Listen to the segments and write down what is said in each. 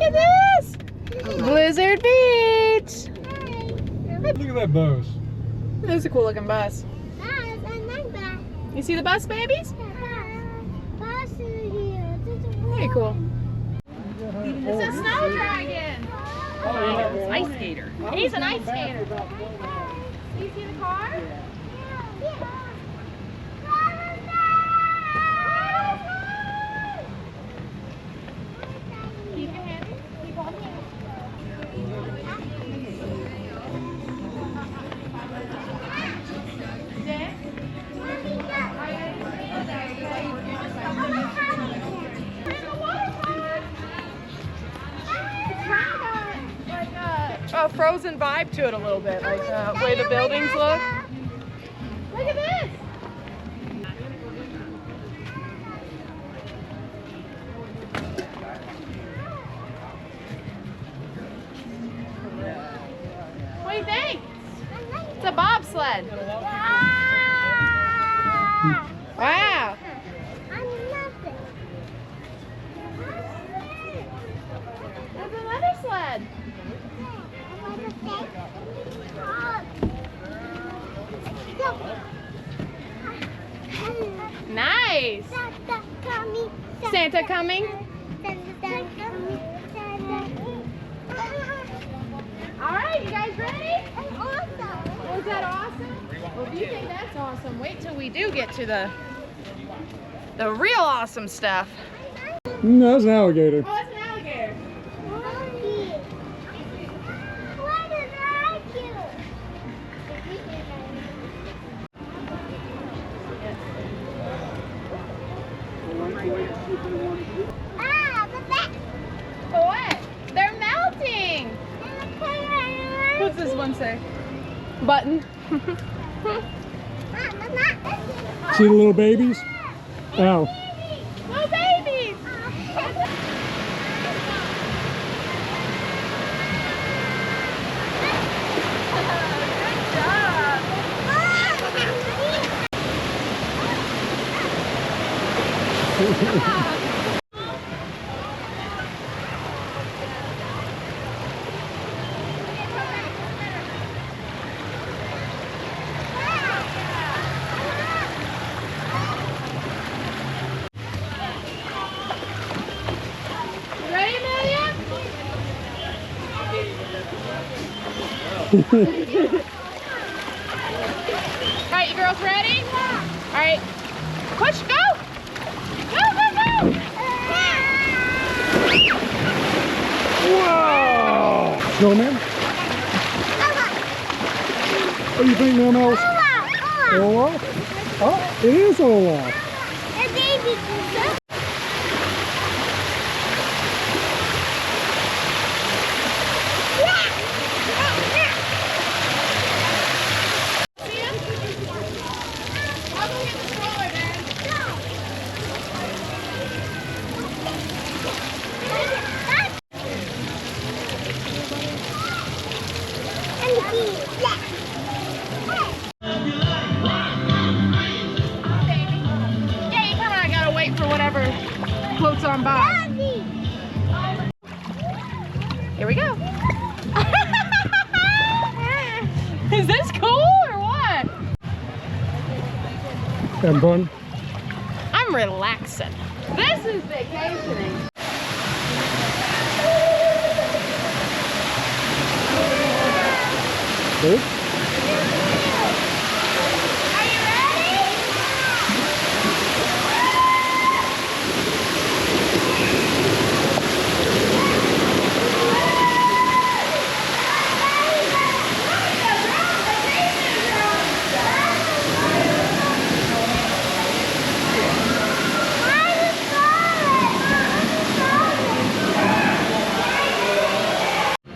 at this! Blizzard Beach! Look at that bus. This is a cool looking bus. You see the bus, babies? Very cool. It's a snow dragon. Ice skater. He's an ice skater. Do you see the car? Keep your hand. Keep holding it. A frozen vibe to it a little bit, like the way the buildings look. Look at this! What do you think? It's a bobsled. Wow! There's another sled. Nice. Santa coming. All right, you guys ready? Was that awesome? Well, if you think that's awesome, wait till we do get to the real awesome stuff. No, that's an alligator. Oh, that's an alligator. What? They're melting. What's this one say? Button. See the little babies? Ow. No babies. Good job. Ready, Amelia? All right, you girls ready? All right, push, go! Go, go, go! Wow! Snowman? What do you think, Nels? Olaf? Oh, it is Olaf. For whatever floats on by. Here we go. Is this cool or what? Having fun? I'm relaxing. This is vacationing. Good?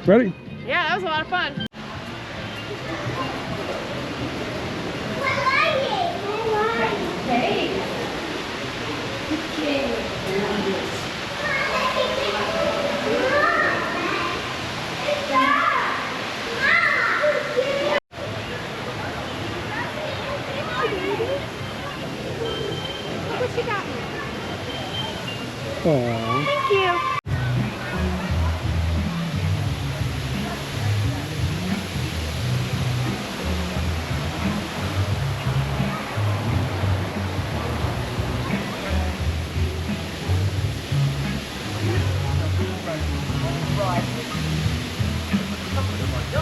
Ready? Yeah, that was a lot of fun. Aww. Thank you. You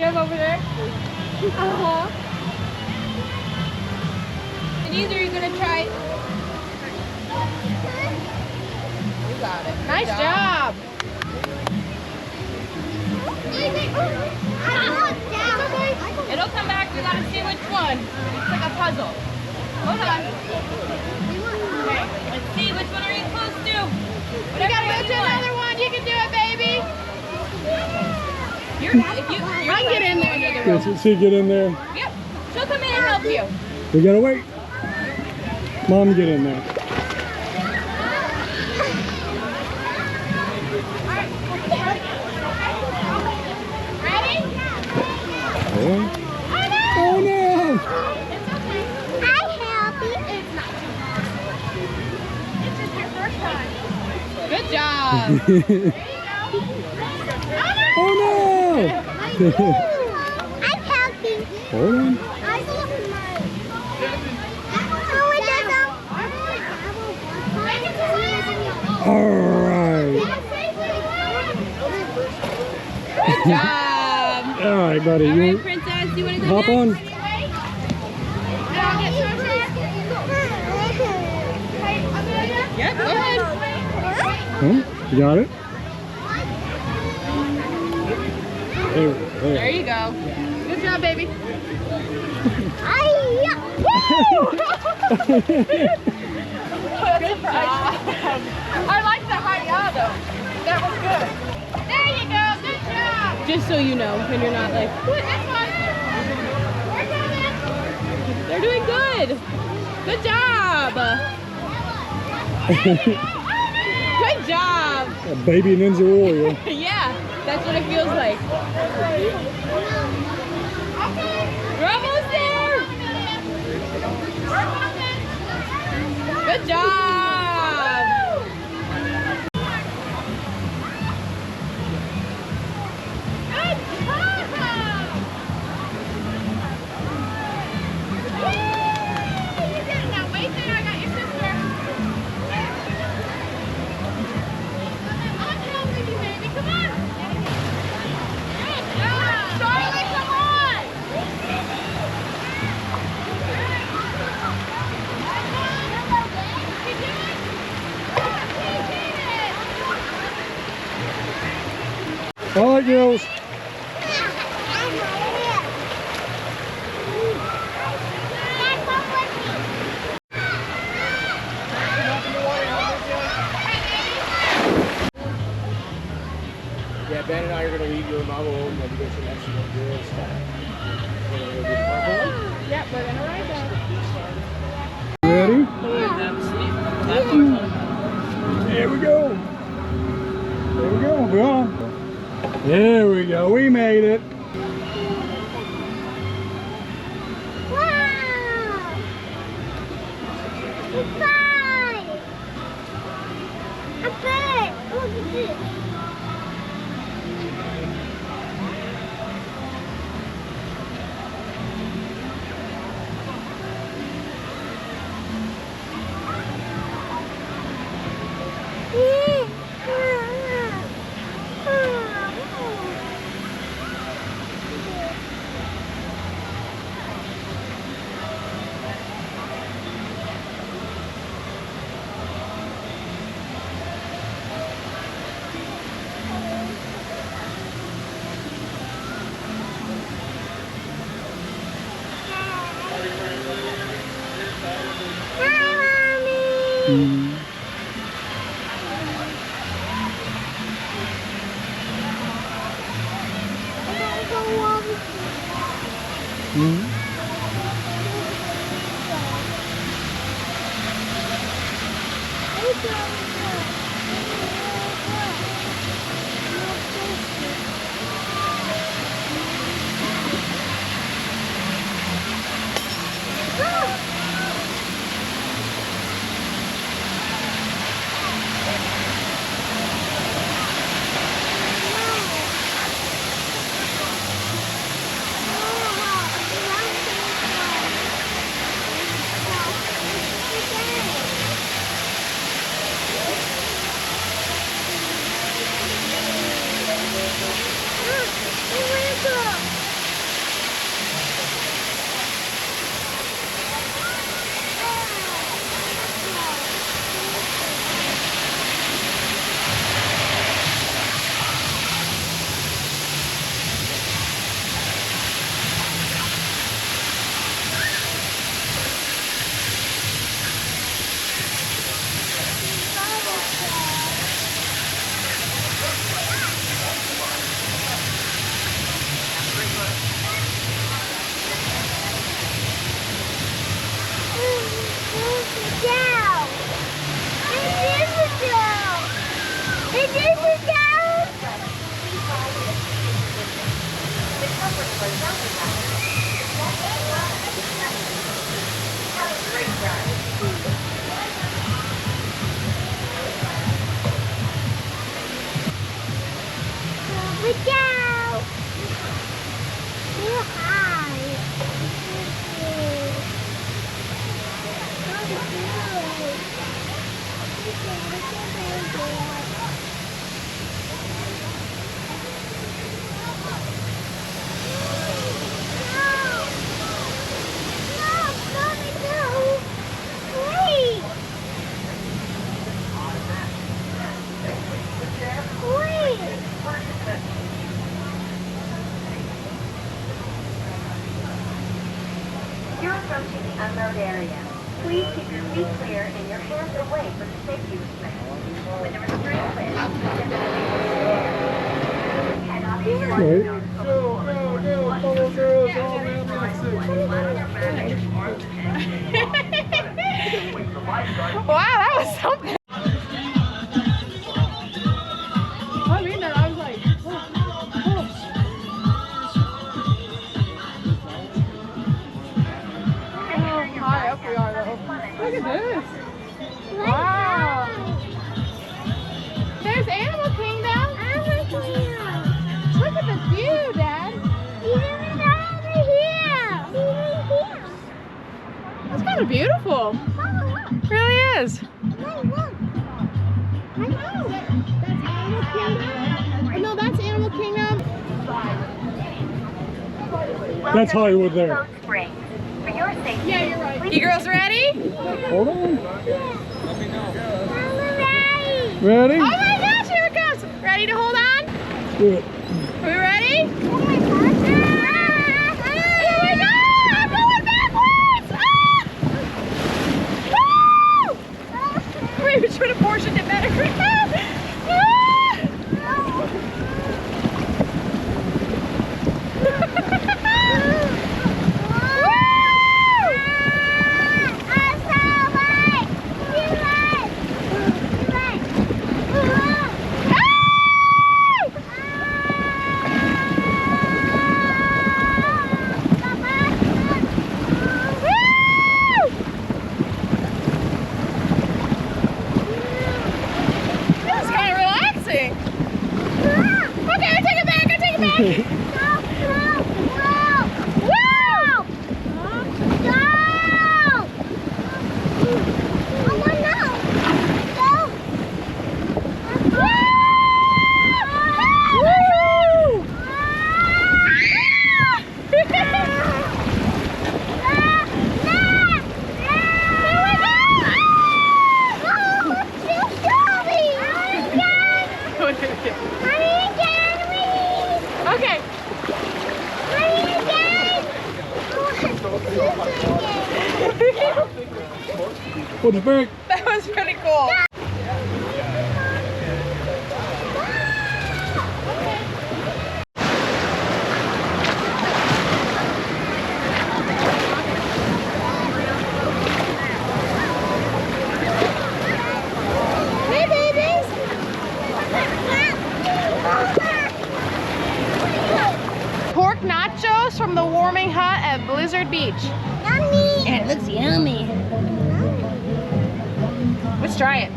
have over there? Uh-huh. And these are you gonna try? You got it. Nice job. It'll come back. We gotta see which one. It's like a puzzle. Hold on. Okay. Let's see which one are you close to. You gotta go to another one. You can do it, baby. You're I can get in there. Yes, see, get in there. Yep. She'll come in and help you. We gotta wait. Mom, get in there. Ready? Yeah. Oh no! It's okay. I help you. It's not too hard. It's just your first time. Good job. There you go. Oh no! I'm helping. Hold on. I love mine. Oh, it doesn't. Alright. Good job. Alright, buddy. All right, You princess, you want to go hop next? on. Yeah, go ahead. Huh? You got it? There, There you go. Good job, baby. Good job. I like the hi-ya though. That was good. There you go. Good job. Just so you know, and you're not like, what? That's fine. We're coming. They're doing good. Good job. Good job. A baby Ninja Warrior. Yeah, that's what it feels like. We're almost there. Good job. Good job. You did it. Now wait there. I got your sister. I'm helping you, baby. Come on. Good job. Charlie, come on. All right, girls. Yeah, Ben and I are going to leave your mom alone and then go to the next one. Girls. We're going to go do the purple one. Yep, we're gonna ride that. Ready? There we go. There we go. We're on. There we go. We made it. Wow! Goodbye! A bird! Look at this! You're approaching the unknown area. Please keep your feet clear and your hands away from the safety restraint. When the restraint clears, cannot be Wait. Wow, that was something. I mean that, I was like, how high up we are though. Look at this. Wow. There's Animal Kingdom. Look at the view, Dad. That's kind of beautiful. It really is. No, that's Animal Kingdom. That's Hollywood there. Cold Springs. For your safety, Yeah, you're right. You girls ready? Hold on. Ready? Oh my gosh, here it comes. Ready to hold on? Do it. Are we ready? Oh my god, I'm going backwards! Ah! Woo! We should have portioned it better. This is kind of relaxing. Okay, I take it back. Okay. What's back? That was pretty cool. Hey, babies. Pork nachos from the Warming Hut at Blizzard Beach. Yummy. It looks yummy. Let's try it.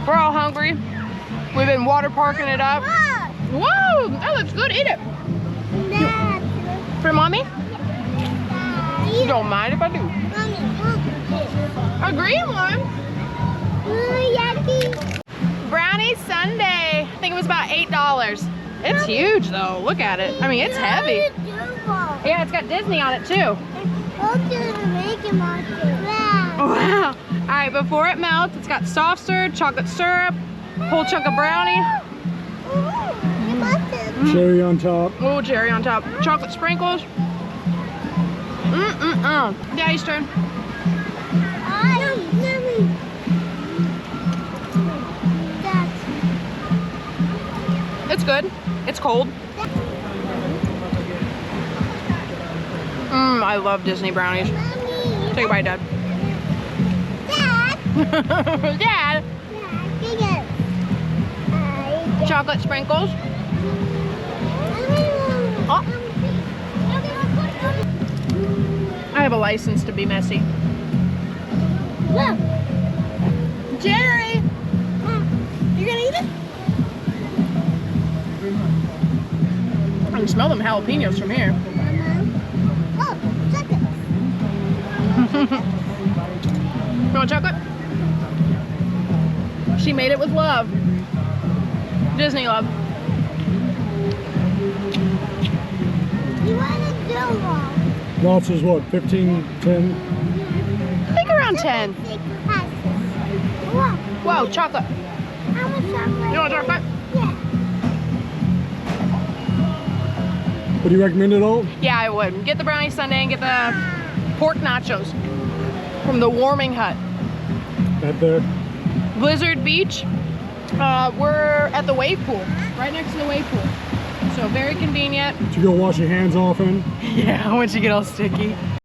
We're all hungry. We've been water parking it up. Whoa, that looks good. Eat it. For mommy? You don't mind if I do. A green one. Brownie sundae. I think it was about $8. It's huge though. Look at it. I mean, it's heavy. Yeah, it's got Disney on it too. Wow. All right, before it melts, it's got soft serve, chocolate syrup, whole chunk of brownie. Cherry on top. Oh, cherry on top. Chocolate sprinkles. Daddy's turn. It's good. It's cold. I love Disney brownies. Take a bite, Dad. Dad, Dad, chocolate sprinkles. Oh. I have a license to be messy. Jerry, you gonna eat it? I can smell them jalapenos from here. You want chocolate? She made it with love. Disney love. You want to do one? Lots is what, 15, 10? I think around 10. Whoa, chocolate. How much chocolate? You want chocolate? Yeah. Would you recommend it all? Yeah, I would. Get the brownie sundae and get the pork nachos from the Warming Hut. Right there. Blizzard Beach. We're at the wave pool, right next to the wave pool. So very convenient. Did you go wash your hands often? Yeah, once you get all sticky.